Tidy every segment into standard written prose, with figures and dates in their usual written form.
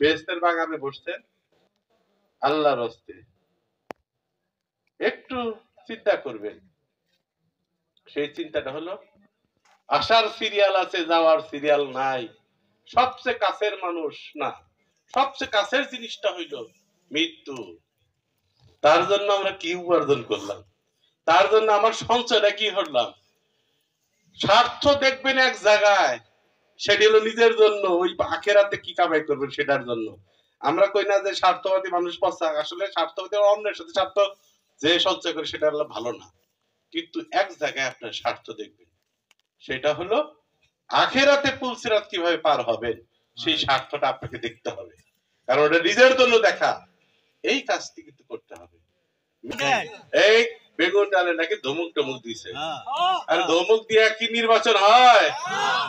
বেহেশতের বাগানে বসছেন আল্লাহর হস্তে। একটু চিন্তা করবেন। সেই চিন্তাটা হলো আসার সিরিয়াল আছে, যাওয়ার সিরিয়াল নাই। সবচেয়ে কাছের মানুষ না, সবচেয়ে কাছের জিনিসটা হইল মৃত্যু। তার জন্য আমরা কি উপার্জন করলাম, তার জন্য আমার সঞ্চয়টা কি করলাম। স্বার্থ দেখবেন এক জায়গায়, সেটি হলো নিজের জন্য, ওই আখেরাতে কি কামাই করবেন সেটার জন্য। আমরা কই না যে স্বার্থবাদী মানুষ পচা, আসলে স্বার্থবাদী অন্যের সাথে স্বার্থ যে সঞ্চয় করে সেটা হলো ভালো না। কিন্তু এক জায়গায় আপনার স্বার্থ দেখবেন, সেটা হলো আখেরাতে পুলসিরাত কিভাবে পার হবেন, সেই স্বার্থটা আপনাকে দেখতে হবে। কারণ ওটা নিজের জন্য দেখা, এই কাজটি কিন্তু করতে হবে। এই বেগুন ডালে নাকি ধমক টমক দিছে, আর ধমক দিয়া কি নির্বাচন হয়?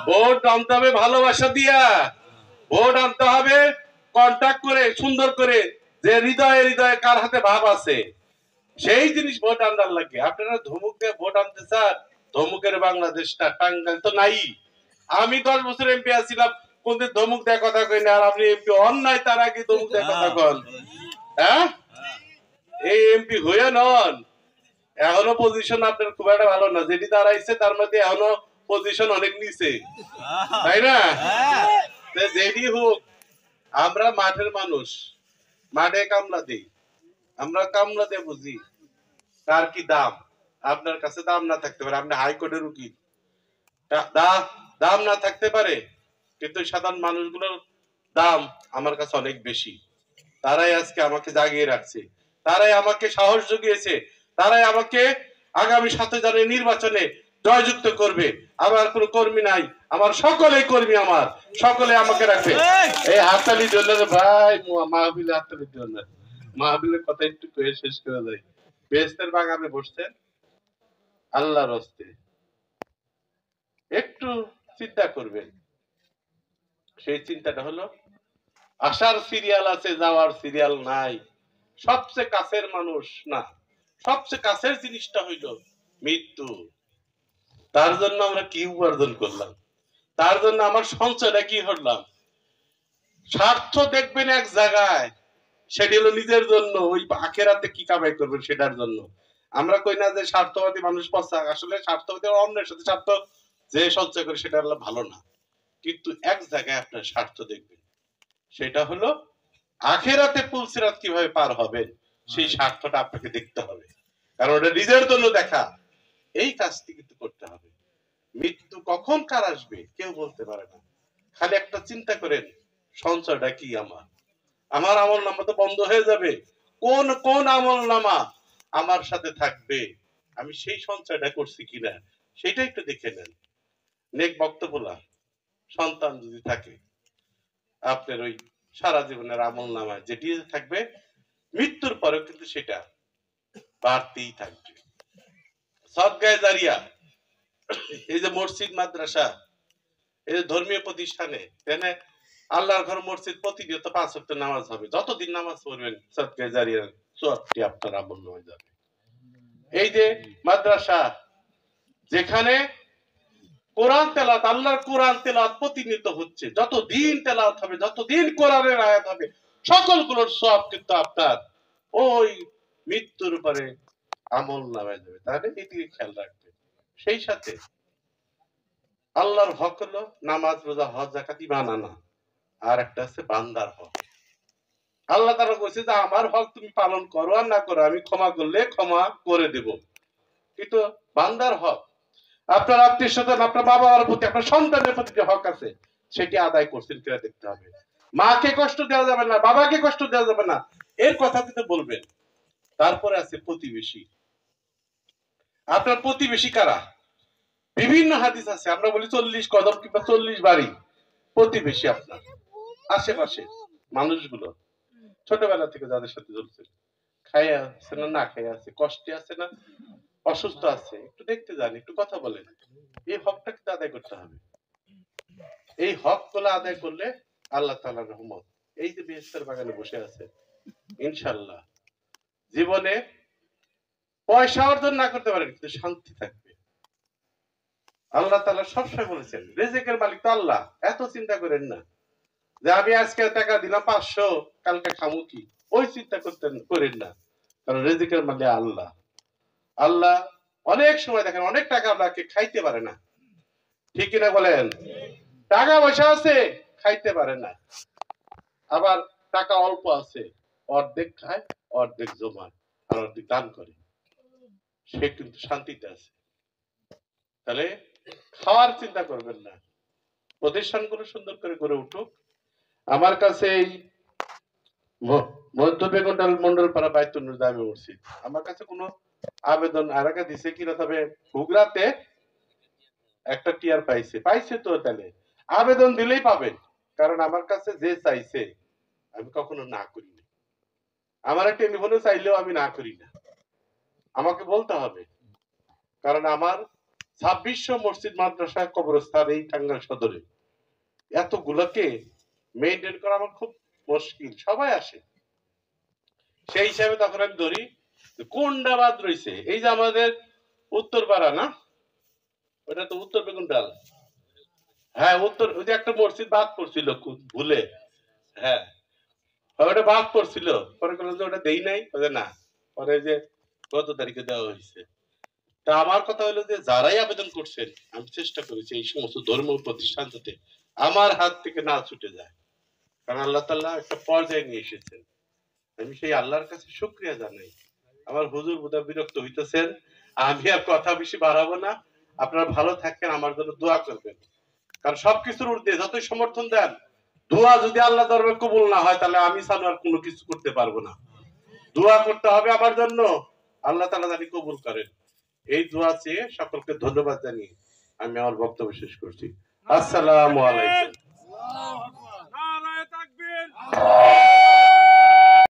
ভোট আনতে হবে ভালোবাসা দিয়া, ভোট আনতে হবে কন্ট্যাক্ট করে, সুন্দর করে, যে হৃদয়ে হৃদয়ে কার হাতে ভাব আছে সেই জিনিস ভোট আনবার লাগে। আপনারা ধমক দিয়ে ভোট আনতে চান? ধমকের বাংলাদেশটা টাঙ্গাইল তো নাই। আমি 10 বছর এমপি আছিলাম, কোনদিন ধমক দেয় কথা কই না। আর আপনি এমপি অন্যায় তার আগে ধমক দেয় কথা কন, হ্যাঁ? এই এমপি হয়ে নন, এখনো পজিশন আপনার খুব একটা ভালো না। যেটি দাঁড়াইছে তার মধ্যে এখনো পজিশন অনেক নিচে, তাই না? যেটি হোক, আমরা মাঠের মানুষ, মাঠে কামলা দিই, আমরা কামলা দিয়ে বুঝি কার কি দাম। আপনার কাছে দাম না থাকতে পারে, আপনি হাইকোর্টের উকিল, দাম না থাকতে পারে, কিন্তু সাধারণ মানুষগুলোর দাম আমার কাছে অনেক বেশি। তারাই আজকে আমাকে জাগিয়ে রাখছে, তারাই আমাকে সাহস জুগিয়েছে, তারাই আমাকে আগামী 7 জানুয়ারি নির্বাচনে জয়যুক্ত করবে। আমার কোনো কর্মী নাই, আমার সকলেই কর্মী, আমার সকলে আমাকে রাখবে। এই হাততালির জন্য ভাই, মাহফিলে হাততালির জন্য, মাহফিলের কথা একটু কয়ে শেষ করে দেয়। বেহেশতের বাগানে বসছেন আল্লাহর হস্তে। একটু চিন্তা করবেন। সেই চিন্তাটা হলো আসার সিরিয়াল আছে, যাওয়ার সিরিয়াল নাই। সবচেয়ে কাছের মানুষ না, সবচেয়ে কাছের জিনিসটা হইল মৃত্যু। তার জন্য আমরা কি উপার্জন করলাম, তার জন্য আমার সঞ্চয়টা কি করলাম। স্বার্থ দেখবেন এক জায়গায়, সেটি হলো নিজের জন্য, ওই আখেরাতে কি কামাই করবেন সেটার জন্য। আমরা কই না যে স্বার্থবাদী মানুষ পচা, আসলে স্বার্থবাদী অন্যের সাথে স্বার্থ যে সঞ্চয় করে সেটা হলো ভালো না। কিন্তু এক জায়গায় আপনার স্বার্থ দেখবেন, সেটা হলো আখেরাতে পুলসিরাত কিভাবে পার হবেন, সেই স্বার্থটা আপনাকে দেখতে হবে। কারণ ওটা নিজের জন্য দেখা, এই কাজটি কিন্তু করতে হবে। মৃত্যু কখন কার আসবে কেউ বলতে পারে না। খালি একটা চিন্তা করেন, সঞ্চয়টা কি আমার, আমার আমল নামা তো বন্ধ হয়ে যাবে। কোন কোন আমল নামা আমার সাথে থাকবে, আমি সেই সঞ্চয়টা করছি কিনা সেটা একটু দেখে নেন। নেক বক্তব্যলা সন্তান যদি থাকে, আপনার ওই সারা জীবনের আমল নামায় যেটি থাকবে, মৃত্যুর পরেও কিন্তু সেটা বাড়তেই থাকবে। সদগায়ে জারিয়া, এই যে মসজিদ মাদ্রাসা, এই যে ধর্মীয় প্রতিষ্ঠানে, তাহলে আল্লাহর ঘর মসজিদ প্রতিনিয়ত 5 ওয়াক্ত নামাজ হবে। যতদিন নামাজ পড়বেন সদগায়ে জারিয়া সবটি আপনার আমল হয়ে যাবে। এই যে মাদ্রাসা, যেখানে কোরআন তেলাওয়াত, আল্লাহর কোরআন তেলাওয়াত প্রতিনিয়ত হচ্ছে, যতদিন তেলাওয়াত হবে, যতদিন কোরআনের আয়াত হবে, সকলগুলোর সব কিন্তু আপনার ওই মৃত্যুর পরে আমল নামায় যাবে। তাহলে এদিকে খেয়াল রাখবে। সেই সাথে আল্লাহর হক হলো নামাজ, রোজা, হজ, যাকাত, ঈমান আনা। আর একটা আছে বান্দার হক। আল্লাহ তাআলা বলেছে যে আমার হক তুমি পালন করো আর না করো, আমি ক্ষমা করলে ক্ষমা করে দেব। কিন্তু বান্দার হক, আপনার আত্মীয় স্বজন, আপনার বাবা মার প্রতি, আপনার সন্তানের প্রতি যে হক আছে, সেটি আদায় করছেন কিনা দেখতে হবে। মাকে কষ্ট দেওয়া যাবে না, বাবাকে কষ্ট দেওয়া যাবে না, এর কথা কিন্তু বলবেন। তারপরে আছে প্রতিবেশী। আপনার প্রতিবেশী কারা? বিভিন্ন হাদিস আছে, আমরা বলি 40 কদম কিংবা 40 বাড়ি। প্রতিবেশী আপনার আশেপাশে মানুষগুলো, ছোটবেলা থেকে যাদের সাথে চলছে, খাইয়া আছে না না খাইয়া আছে, কষ্টে আছে না অসুস্থ আছে, একটু দেখতে যান, একটু কথা বলেন। এই হকটা কিন্তু আদায় করতে হবে। এই হক গুলো আদায় করলে আল্লাহ তাআলার রহমত। এই যে বেহেশতের বাগানে বসে আছে, ইনশাআল্লাহ জীবনে পয়সা অর্জন না করতে পারেন কিন্তু শান্তি থাকবে। আল্লাহ তাআলা সবসময় বলেছেন রিজিকের মালিক তো আল্লাহ, এত চিন্তা করেন না। যে আমি আজকে টাকা দিলাম 500, কালকে খামু কি, ওই চিন্তা করেন না। কারণ রিজিকের মালিক আল্লাহ। আল্লাহ অনেক সময় দেখেন অনেক টাকা আপনাকে খাইতে পারে না, ঠিক কিনা বলেন? টাকা পয়সা আছে, খাইতে পারে না। আবার টাকা অল্প আছে, অর্ধেক খায়, অর্ধেক জমায়, আর অর্ধেক দান করে, সে কিন্তু শান্তিতে আছে। তাহলে খাওয়ার চিন্তা করবেন না, প্রতিষ্ঠানগুলো সুন্দর করে গড়ে উঠুক। আমার কাছে এই মধ্য বেগুন্ডাল মন্ডল পাড়া বাইতুন্নুর দামে উঠছি, আমার কাছে কোনো আবেদন আরাকা দিছে কিনা, তবে হুগরাতে একটা টিয়ার পাইছে তো, তাহলে আবেদন দিলেই পাবেন। কারণ আমার কাছে যে চাইছে আমি কখনো না করি না, আমার টেলিফোনে চাইলেও আমি না করি না, আমাকে বলতে হবে। কারণ আমার 2600 মসজিদ মাদ্রাসা কবরস্থান এই টাঙ্গাইল সদরে, এতগুলোকে মেইনটেইন করা আমার খুব মুশকিল। সবাই আসে, সেই হিসাবে তখন আমি ধরি কোনটা বাদ রয়েছে। এই যে আমাদের উত্তরপাড়া না, ওটা তো উত্তর বেগুনডাল, হ্যাঁ উত্তর, ওই যে একটা মসজিদ বাদ পড়ছিল ভুলে, হ্যাঁ ওটা বাদ পড়ছিল, পরে বললো যে ওটা দেই নাই, না পরে যে কত তারিখে দেওয়া হয়েছে। তা আমার কথা হলো যে যারাই আবেদন করছেন, আমি চেষ্টা করেছি এই সমস্ত ধর্ম প্রতিষ্ঠান যাতে আমার হাত থেকে না ছুটে যায়। কারণ আল্লাহ তাআলা একটা পর্যায়ে নিয়ে এসেছেন, আমি সেই আল্লাহর কাছে শুকরিয়া জানাই। আমার হুজুর বোধহয় বিরক্ত হইতেছেন, আমি আর কথা বেশি বাড়াবো না। আপনারা ভালো থাকেন, আমার জন্য দোয়া করবেন। কারণ সবকিছুর ঊর্ধ্বে যতই সমর্থন দেন, দোয়া যদি আল্লাহ দরবারে কবুল না হয়, তাহলে আমি ছাড়া আর কোনো কিছু করতে পারবো না। দোয়া করতে হবে আমার জন্য, আল্লাহ তাআলা জানি কবুল করেন। এই দোয়া চেয়ে সকলকে ধন্যবাদ জানিয়ে আমি আমার বক্তব্য শেষ করছি। আসসালামু আলাইকুম।